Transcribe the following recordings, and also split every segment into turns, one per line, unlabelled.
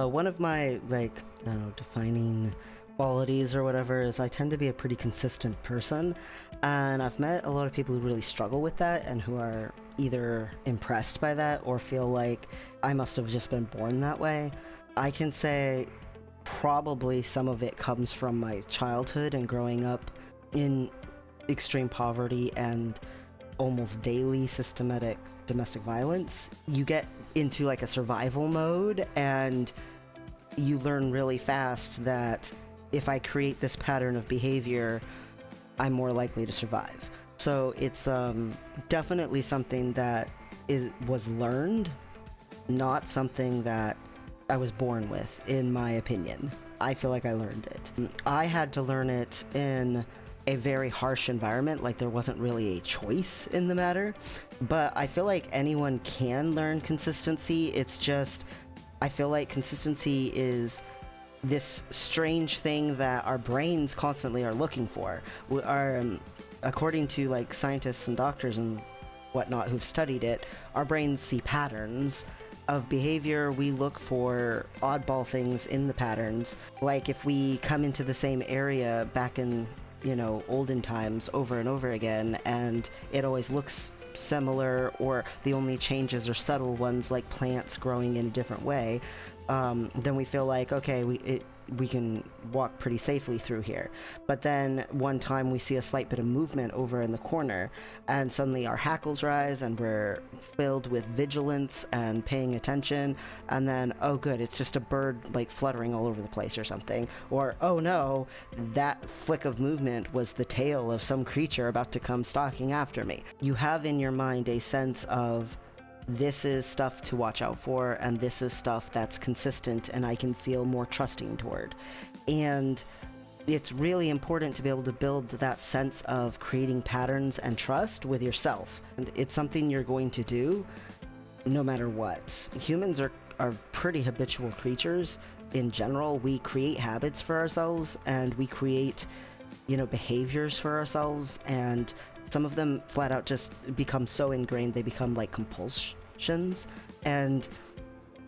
One of my, like, I don't know, defining qualities or whatever is I tend to be a pretty consistent person. And I've met a lot of people who really struggle with that and who are either impressed by that or feel like I must have just been born that way. I can say probably some of it comes from my childhood and growing up in extreme poverty and almost daily systematic domestic violence. You get into like a survival mode and you learn really fast that if I create this pattern of behavior, I'm more likely to survive. So it's definitely something that was learned, not something that I was born with, in my opinion. I feel like I learned it. I had to learn it in a very harsh environment, like there wasn't really a choice in the matter. But I feel like anyone can learn consistency. It's just, I feel like consistency is this strange thing that our brains constantly are looking for. According to like scientists and doctors and whatnot who've studied it, our brains see patterns of behavior. We look for oddball things in the patterns. Like if we come into the same area back in, olden times over and over again, and it always looks similar, or the only changes are subtle ones like plants growing in a different way, then we feel like, okay, we can walk pretty safely through here. But then one time we see a slight bit of movement over in the corner, and suddenly our hackles rise and we're filled with vigilance and paying attention. And then, oh good, it's just a bird like fluttering all over the place or something. Or, oh no, that flick of movement was the tail of some creature about to come stalking after me. You have in your mind a sense of, this is stuff to watch out for, and this is stuff that's consistent and I can feel more trusting toward. And it's really important to be able to build that sense of creating patterns and trust with yourself. And it's something you're going to do no matter what. Humans are pretty habitual creatures in general. We create habits for ourselves, and we create, behaviors for ourselves, and some of them flat out just become so ingrained they become like compulsions, and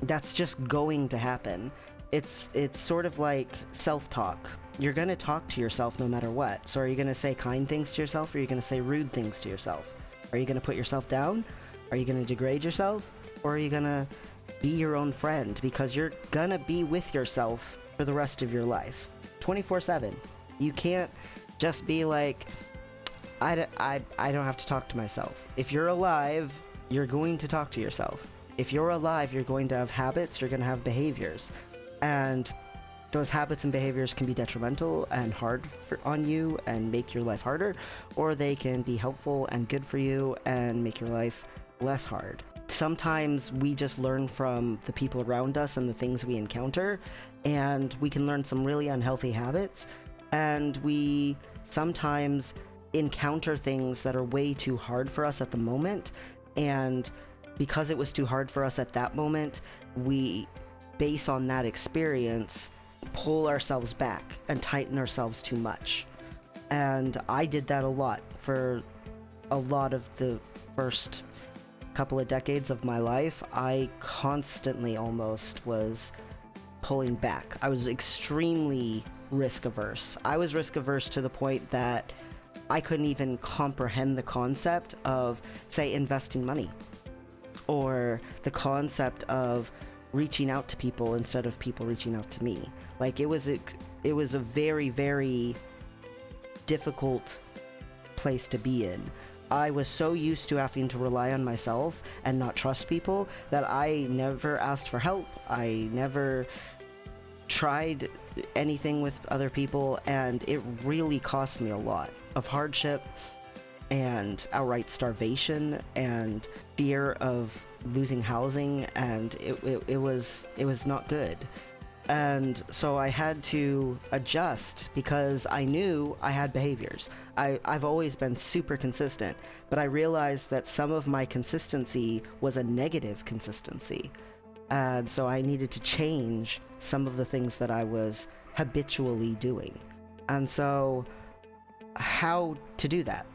that's just going to happen. It's sort of like self-talk. You're gonna talk to yourself no matter what. So are you gonna say kind things to yourself, or are you gonna say rude things to yourself? Are you gonna put yourself down? Are you gonna degrade yourself? Or are you gonna be your own friend? Because you're gonna be with yourself for the rest of your life, 24/7. You can't just be like, I don't have to talk to myself. If you're alive, you're going to talk to yourself. If you're alive, you're going to have habits, you're going to have behaviors. And those habits and behaviors can be detrimental and hard on you and make your life harder, or they can be helpful and good for you and make your life less hard. Sometimes we just learn from the people around us and the things we encounter, and we can learn some really unhealthy habits, and we sometimes encounter things that are way too hard for us at the moment, and because it was too hard for us at that moment, we, base on that experience, pull ourselves back and tighten ourselves too much. And I did that a lot for a lot of the first couple of decades of my life. I constantly almost was pulling back. I was extremely risk averse. I was risk averse to the point that I couldn't even comprehend the concept of, say, investing money, or the concept of reaching out to people instead of people reaching out to me. Like, it was a very, very difficult place to be in. I was so used to having to rely on myself and not trust people that I never asked for help. I never tried anything with other people, and it really cost me a lot of hardship and outright starvation and fear of losing housing, and it was not good. And so I had to adjust because I knew I had behaviors. I've always been super consistent, but I realized that some of my consistency was a negative consistency. And so I needed to change some of the things that I was habitually doing. And so how to do that?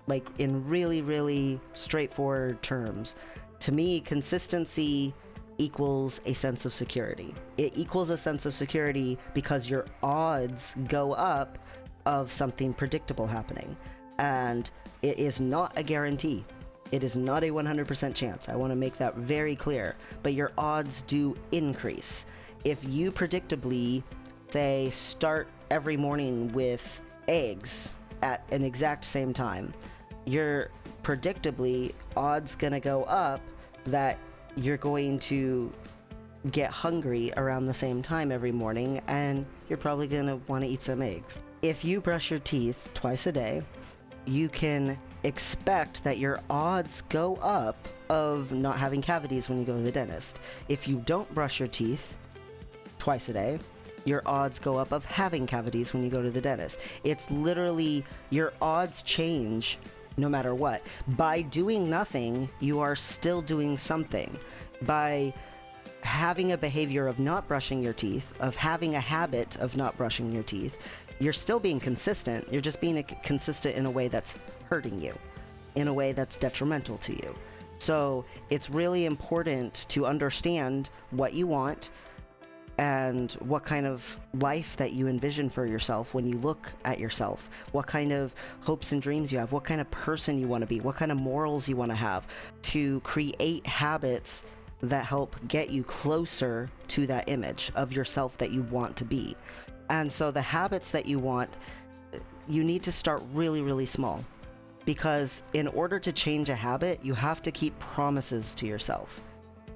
Like, in really, really straightforward terms. To me, consistency equals a sense of security. It equals a sense of security because your odds go up of something predictable happening. And it is not a guarantee. It is not a 100% chance. I want to make that very clear. But your odds do increase. If you predictably, say, start every morning with eggs at an exact same time, your predictably odds gonna go up that you're going to get hungry around the same time every morning, and you're probably gonna want to eat some eggs. If you brush your teeth twice a day, you can expect that your odds go up of not having cavities when you go to the dentist. If you don't brush your teeth twice a day, your odds go up of having cavities when you go to the dentist. It's literally, your odds change no matter what. By doing nothing, you are still doing something. By having a behavior of not brushing your teeth, of having a habit of not brushing your teeth, you're still being consistent. You're just being consistent in a way that's hurting you, in a way that's detrimental to you. So it's really important to understand what you want and what kind of life that you envision for yourself when you look at yourself, what kind of hopes and dreams you have, what kind of person you want to be, what kind of morals you want to have, to create habits that help get you closer to that image of yourself that you want to be. And so the habits that you want, you need to start really, really small. Because in order to change a habit, you have to keep promises to yourself.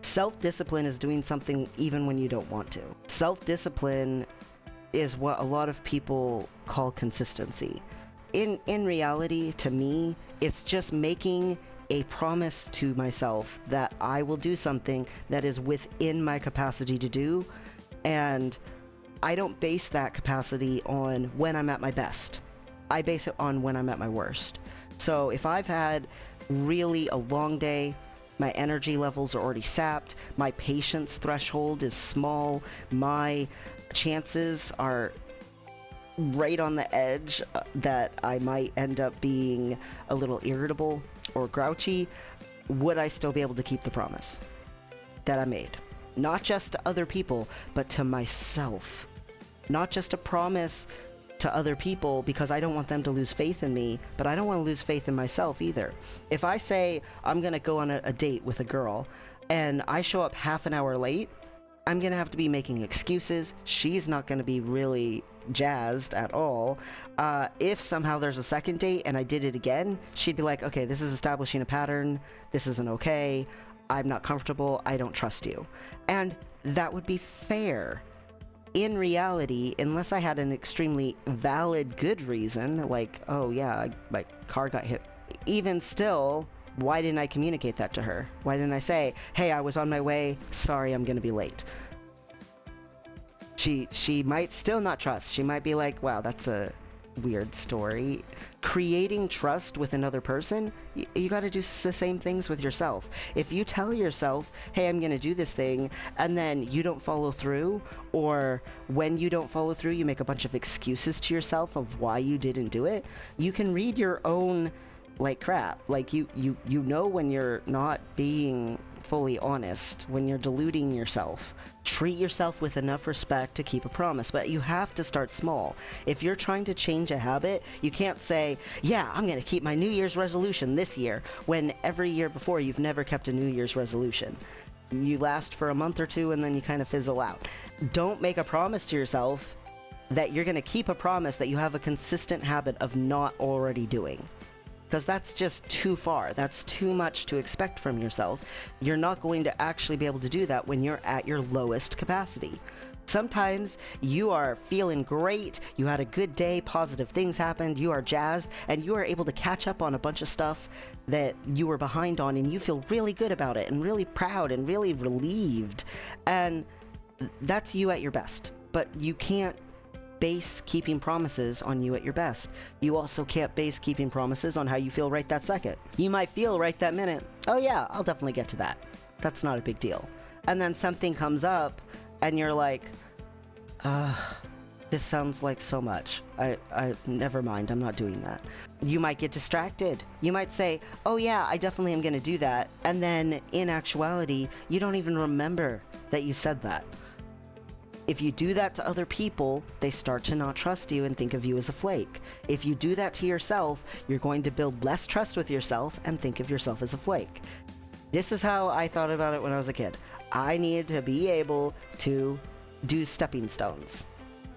Self-discipline is doing something even when you don't want to. Self-discipline is what a lot of people call consistency. In reality, to me, it's just making a promise to myself that I will do something that is within my capacity to do, and I don't base that capacity on when I'm at my best. I base it on when I'm at my worst. So if I've had really a long day, my energy levels are already sapped, my patience threshold is small, my chances are right on the edge that I might end up being a little irritable or grouchy, would I still be able to keep the promise that I made? Not just to other people, but to myself. Not just a promise to other people because I don't want them to lose faith in me, but I don't want to lose faith in myself either. If I say I'm going to go on a date with a girl and I show up half an hour late, I'm going to have to be making excuses. She's not going to be really jazzed at all. If somehow there's a second date and I did it again, she'd be like, okay, this is establishing a pattern. This isn't okay. I'm not comfortable. I don't trust you. And that would be fair. In reality, unless I had an extremely valid good reason, like, oh yeah, my car got hit, even still, why didn't I communicate that to her? Why didn't I say, hey, I was on my way, sorry, I'm gonna be late? She might still not trust. She might be like, wow, that's a weird story. Creating trust with another person, you got to do the same things with yourself. If you tell yourself, hey, I'm going to do this thing, and then you don't follow through, or when you don't follow through, you make a bunch of excuses to yourself of why you didn't do it, you can read your own like crap. Like you know when you're not being fully honest, when you're deluding yourself. Treat yourself with enough respect to keep a promise, but you have to start small. If you're trying to change a habit, you can't say, yeah, I'm going to keep my New Year's resolution this year, when every year before you've never kept a New Year's resolution. You last for a month or two and then you kind of fizzle out. Don't make a promise to yourself that you're going to keep a promise that you have a consistent habit of not already doing. Because that's just too far. That's too much to expect from yourself. You're not going to actually be able to do that when you're at your lowest capacity. Sometimes you are feeling great, you had a good day, positive things happened, you are jazzed, and you are able to catch up on a bunch of stuff that you were behind on, and you feel really good about it, and really proud, and really relieved. And that's you at your best. But you can't base keeping promises on you at your best. You also can't base keeping promises on how you feel right that second. You might feel right that minute, oh yeah, I'll definitely get to that. That's not a big deal. And then something comes up and you're like, this sounds like so much. I never mind, I'm not doing that. You might get distracted. You might say, oh yeah, I definitely am going to do that. And then in actuality, you don't even remember that you said that. If you do that to other people, they start to not trust you and think of you as a flake. If you do that to yourself, you're going to build less trust with yourself and think of yourself as a flake. This is how I thought about it when I was a kid. I needed to be able to do stepping stones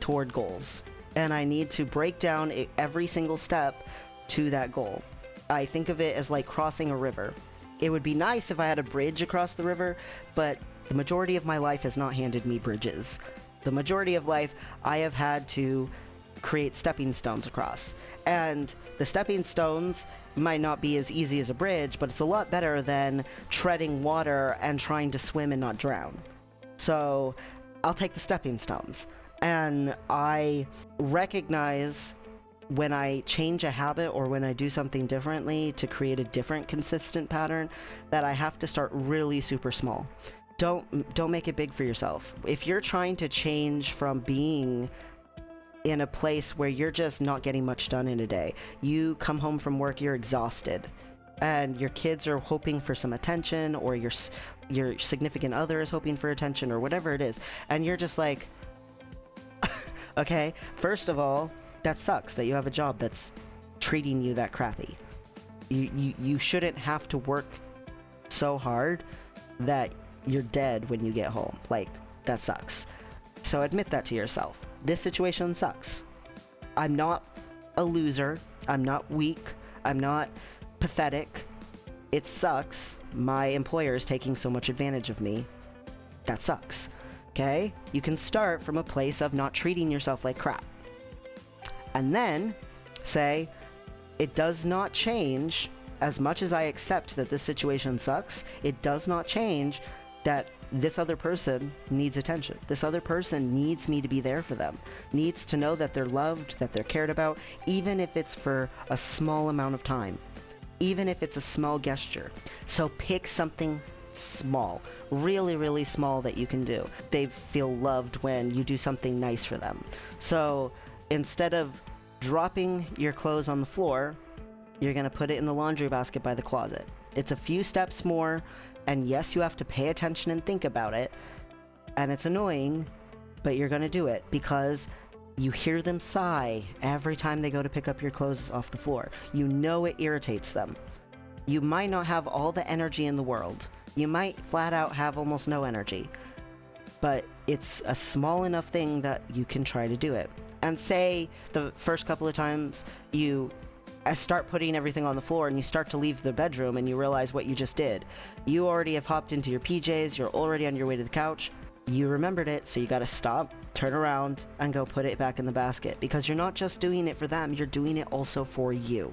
toward goals. And I need to break down every single step to that goal. I think of it as like crossing a river. It would be nice if I had a bridge across the river, but the majority of my life has not handed me bridges. The majority of life, I have had to create stepping stones across. And the stepping stones might not be as easy as a bridge, but it's a lot better than treading water and trying to swim and not drown. So I'll take the stepping stones. And I recognize when I change a habit or when I do something differently to create a different consistent pattern, that I have to start really super small. Don't make it big for yourself. If you're trying to change from being in a place where you're just not getting much done in a day, you come home from work, you're exhausted, and your kids are hoping for some attention, or your significant other is hoping for attention, or whatever it is, and you're just like, okay, first of all, that sucks that you have a job that's treating you that crappy. You shouldn't have to work so hard that you're dead when you get home. Like, that sucks. So admit that to yourself. This situation sucks. I'm not a loser. I'm not weak. I'm not pathetic. It sucks. My employer is taking so much advantage of me. That sucks. Okay? You can start from a place of not treating yourself like crap. And then say, it does not change, as much as I accept that this situation sucks, it does not change that this other person needs attention. This other person needs me to be there for them, needs to know that they're loved, that they're cared about, even if it's for a small amount of time, even if it's a small gesture. So pick something small, really, really small that you can do. They feel loved when you do something nice for them. So instead of dropping your clothes on the floor, you're going to put it in the laundry basket by the closet. It's a few steps more, and yes, you have to pay attention and think about it, and it's annoying, but you're going to do it because you hear them sigh every time they go to pick up your clothes off the floor. You know it irritates them. You might not have all the energy in the world. You might flat out have almost no energy, but it's a small enough thing that you can try to do it. And say the first couple of times you start putting everything on the floor and you start to leave the bedroom and you realize what you just did. You already have hopped into your PJs, you're already on your way to the couch. You remembered it, so you gotta stop, turn around, and go put it back in the basket. Because you're not just doing it for them, you're doing it also for you.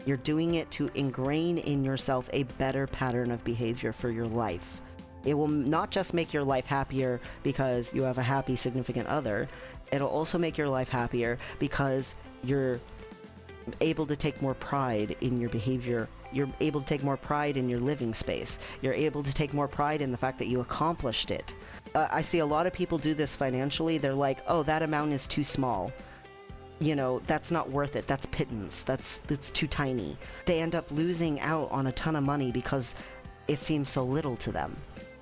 You're doing it to ingrain in yourself a better pattern of behavior for your life. It will not just make your life happier because you have a happy significant other. It'll also make your life happier because you're able to take more pride in your behavior. You're able to take more pride in your living space. You're able to take more pride in the fact that you accomplished it. I see a lot of people do this financially. They're like, oh, that amount is too small. You know, that's not worth it. That's pittance. That's too tiny. They end up losing out on a ton of money because it seems so little to them.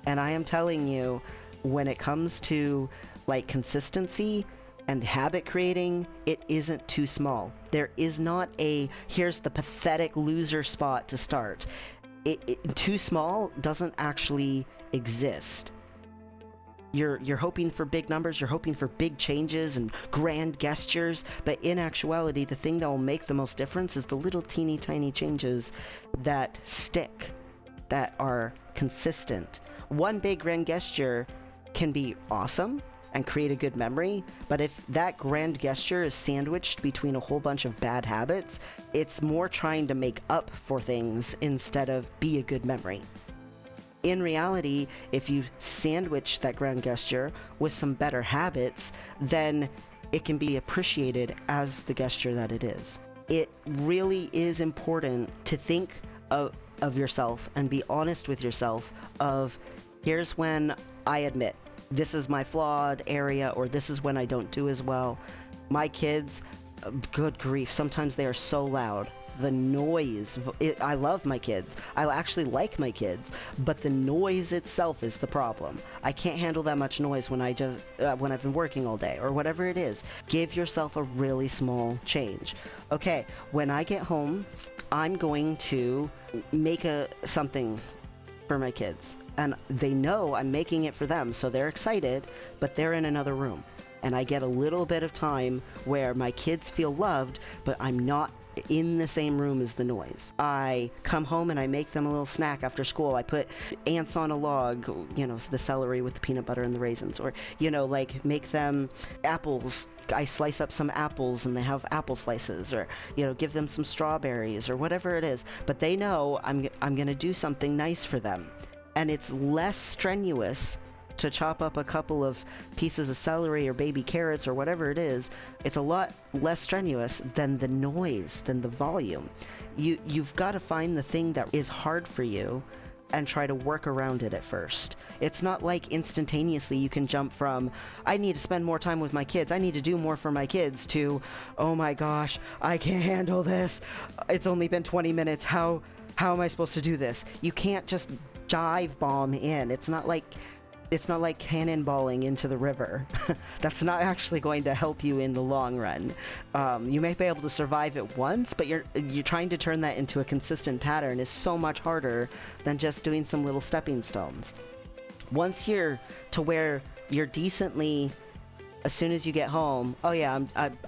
And I am telling you, when it comes to like consistency and habit creating, it isn't too small. There is not a, here's the pathetic loser spot to start. Too small doesn't actually exist. You're hoping for big numbers, you're hoping for big changes and grand gestures, but in actuality, the thing that will make the most difference is the little teeny tiny changes that stick, that are consistent. One big grand gesture can be awesome and create a good memory, but if that grand gesture is sandwiched between a whole bunch of bad habits, it's more trying to make up for things instead of be a good memory. In reality, if you sandwich that grand gesture with some better habits, then it can be appreciated as the gesture that it is. It really is important to think of yourself and be honest with yourself of, here's when I admit this is my flawed area, or this is when I don't do as well. My kids, Good grief, sometimes they are so loud. The noise, I love my kids. I actually like my kids, but the noise itself is the problem. I can't handle that much noise when when I've been working all day or whatever it is. Give yourself a really small change. Okay, when I get home, I'm going to make something for my kids, and they know I'm making it for them, so they're excited, but they're in another room. And I get a little bit of time where my kids feel loved, but I'm not in the same room as the noise. I come home and I make them a little snack after school. I put ants on a log, the celery with the peanut butter and the raisins, or, like make them apples. I slice up some apples and they have apple slices, or, give them some strawberries or whatever it is. But they know I'm going to do something nice for them. And it's less strenuous to chop up a couple of pieces of celery or baby carrots or whatever it is. It's a lot less strenuous than the noise, than the volume. You've got to find the thing that is hard for you and try to work around it at first. It's not like instantaneously you can jump from, I need to spend more time with my kids, I need to do more for my kids, to, oh my gosh, I can't handle this. It's only been 20 minutes. How am I supposed to do this? You can't just dive bomb in. It's not like cannonballing into the river. That's not actually going to help you in the long run. You may be able to survive it once, but you're trying to turn that into a consistent pattern is so much harder than just doing some little stepping stones. Once you're to where you're decently, as soon as you get home, oh yeah,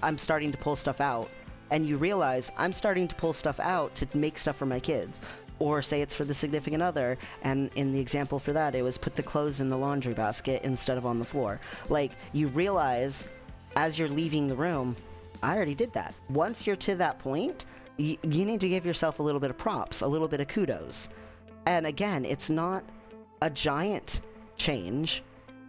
I'm starting to pull stuff out, and you realize I'm starting to pull stuff out to make stuff for my kids. Or say it's for the significant other, and in the example for that, it was put the clothes in the laundry basket instead of on the floor. Like, you realize as you're leaving the room, I already did that. Once you're to that point, you need to give yourself a little bit of props, a little bit of kudos. And again, it's not a giant change,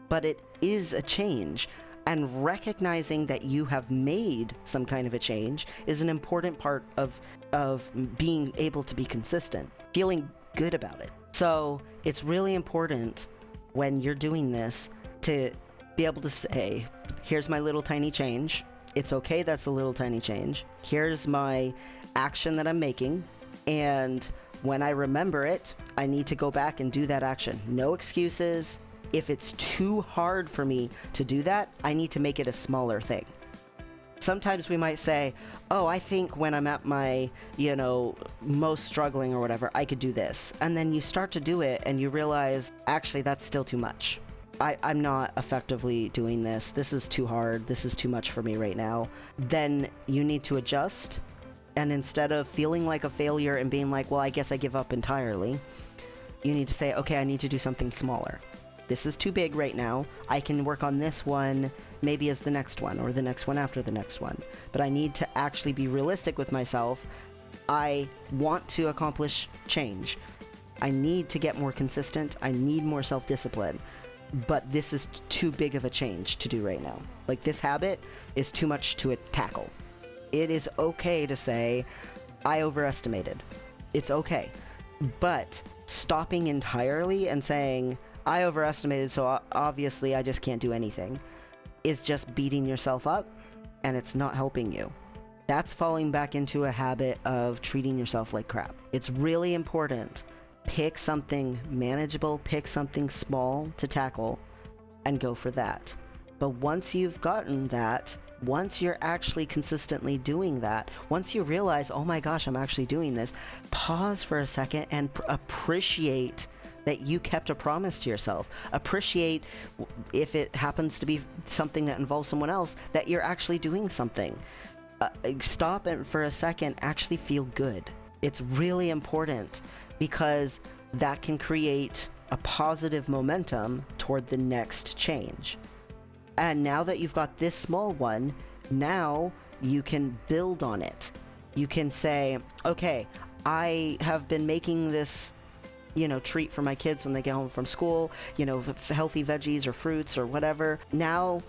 but it is a change. And recognizing that you have made some kind of a change is an important part of being able to be consistent, feeling good about it. So it's really important when you're doing this to be able to say, here's my little tiny change. It's okay, that's a little tiny change. Here's my action that I'm making. And when I remember it, I need to go back and do that action. No excuses. If it's too hard for me to do that, I need to make it a smaller thing. Sometimes we might say, oh, I think when I'm at my, most struggling or whatever, I could do this. And then you start to do it and you realize, actually, that's still too much. I'm not effectively doing this. This is too hard. This is too much for me right now. Then you need to adjust. And instead of feeling like a failure and being like, well, I guess I give up entirely, you need to say, okay, I need to do something smaller. This is too big right now. I can work on this one maybe as the next one, or the next one after the next one. But I need to actually be realistic with myself. I want to accomplish change. I need to get more consistent. I need more self-discipline. But this is too big of a change to do right now. Like, this habit is too much to tackle. It is okay to say, I overestimated. It's okay. But stopping entirely and saying, I overestimated, so obviously I just can't do anything, is just beating yourself up, and it's not helping you. That's falling back into a habit of treating yourself like crap. It's really important. Pick something manageable, pick something small to tackle, and go for that. But once you've gotten that, once you're actually consistently doing that, once you realize, oh my gosh, I'm actually doing this, pause for a second and appreciate that you kept a promise to yourself. Appreciate, if it happens to be something that involves someone else, that you're actually doing something. Stop and for a second actually feel good. It's really important, because that can create a positive momentum toward the next change. And now that you've got this small one, now you can build on it. You can say, okay, I have been making this treat for my kids when they get home from school, healthy veggies or fruits or whatever. Now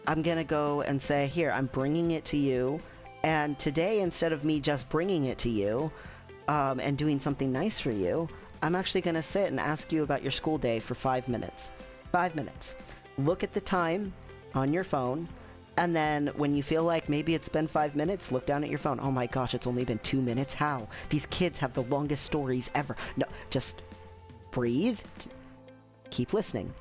I'm gonna go and say, here, I'm bringing it to you. And today, instead of me just bringing it to you and doing something nice for you, I'm actually gonna sit and ask you about your school day for 5 minutes. 5 minutes. Look at the time on your phone And then when you feel like maybe it's been 5 minutes, look down at your phone. Oh my gosh, it's only been 2 minutes. How? These kids have the longest stories ever. No, just breathe. Keep listening.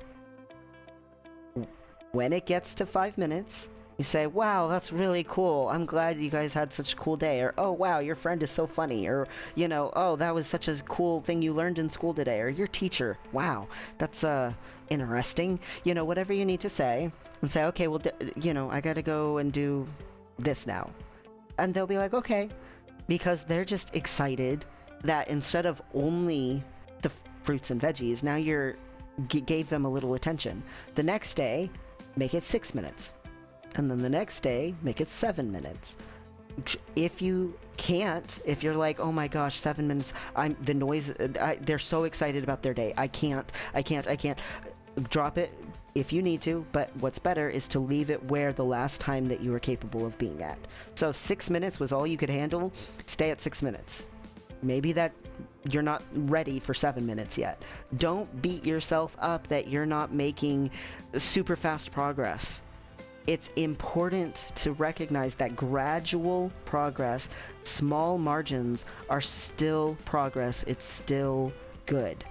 When it gets to 5 minutes, you say, wow, that's really cool. I'm glad you guys had such a cool day. Or, oh, wow, your friend is so funny. Or, you know, oh, that was such a cool thing you learned in school today. Or your teacher, wow, that's interesting. You know, whatever you need to say. And say, okay, well, you know, I gotta go and do this now. And they'll be like, okay. Because they're just excited that instead of only the fruits and veggies, now you're gave them a little attention. The next day, make it 6 minutes. And then the next day, make it 7 minutes. If you can't, if you're like, oh my gosh, 7 minutes, the noise, they're so excited about their day. I can't. Drop it if you need to, but what's better is to leave it where the last time that you were capable of being at. So if 6 minutes was all you could handle, stay at 6 minutes. Maybe that you're not ready for 7 minutes yet. Don't beat yourself up that you're not making super fast progress. It's important to recognize that gradual progress, small margins are still progress. It's still good.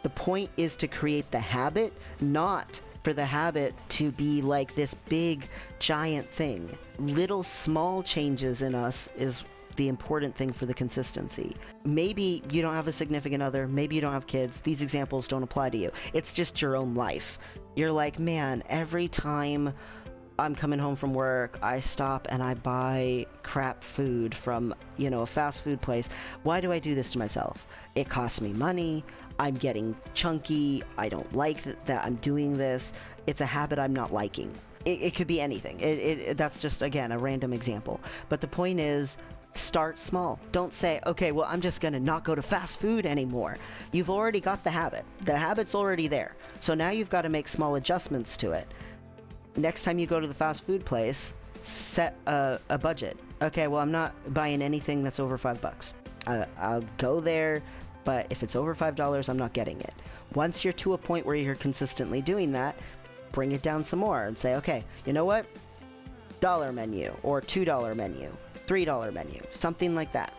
The point is to create the habit, not for the habit to be like this big, giant thing. Little small changes in us is the important thing for the consistency. Maybe you don't have a significant other, maybe you don't have kids, these examples don't apply to you. It's just your own life. You're like, man, every time I'm coming home from work, I stop and I buy crap food from, you know, a fast food place. Why do I do this to myself? It costs me money, I'm getting chunky, I don't like that I'm doing this. It's a habit I'm not liking. It could be anything. That's just, again, a random example. But the point is, start small. Don't say, okay, well, I'm just gonna not go to fast food anymore. You've already got the habit. The habit's already there. So now you've got to make small adjustments to it. Next time you go to the fast food place, set a budget. Okay, well, I'm not buying anything that's over $5. I'll go there, but if it's over $5, I'm not getting it. Once you're to a point where you're consistently doing that, bring it down some more and say, okay, you know what? $1 menu or $2 menu, $3 menu, something like that.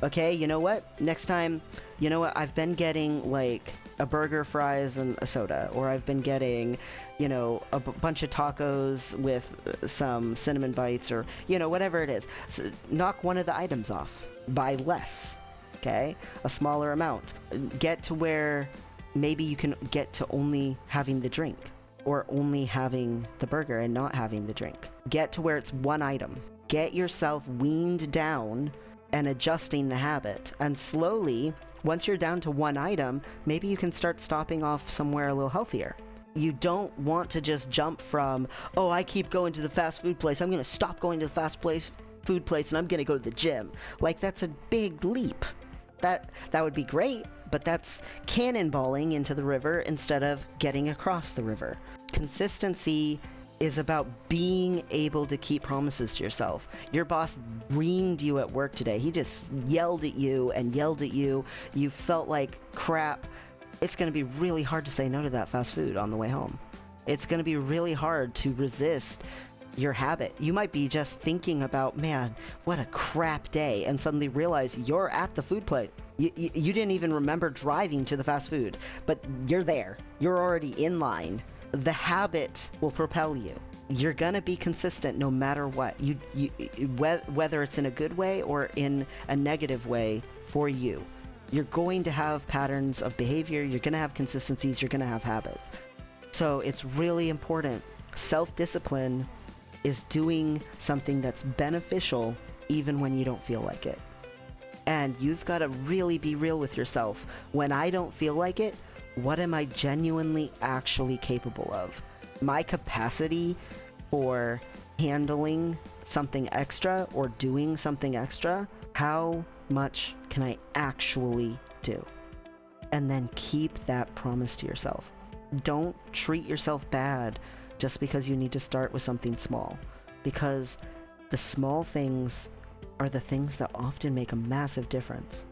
Okay, you know what? Next time, you know what? I've been getting like a burger, fries, and a soda, or I've been getting, you know, a bunch of tacos with some cinnamon bites, or, you know, whatever it is. So knock one of the items off. Buy less, okay? A smaller amount. Get to where maybe you can get to only having the drink, or only having the burger and not having the drink. Get to where it's one item. Get yourself weaned down and adjusting the habit. And slowly, once you're down to one item, maybe you can start stopping off somewhere a little healthier. You don't want to just jump from, oh, I keep going to the fast food place, I'm gonna stop going to the food place and I'm gonna go to the gym. Like, that's a big leap. That would be great, but that's cannonballing into the river instead of getting across the river. Consistency is about being able to keep promises to yourself. Your boss reamed you at work today. He just yelled at you and yelled at you. You felt like crap. It's going to be really hard to say no to that fast food on the way home. It's going to be really hard to resist your habit. You might be just thinking about, man, what a crap day, and suddenly realize you're at the food place. You didn't even remember driving to the fast food, but you're there. You're already in line. The habit will propel you. You're gonna be consistent no matter what. Whether it's in a good way or in a negative way for you. You're going to have patterns of behavior, you're gonna have consistencies, you're gonna have habits. So it's really important. Self-discipline is doing something that's beneficial even when you don't feel like it. And you've got to really be real with yourself. When I don't feel like it, what am I genuinely actually capable of? My capacity for handling something extra or doing something extra, how much can I actually do? And then keep that promise to yourself. Don't treat yourself bad just because you need to start with something small, because the small things are the things that often make a massive difference.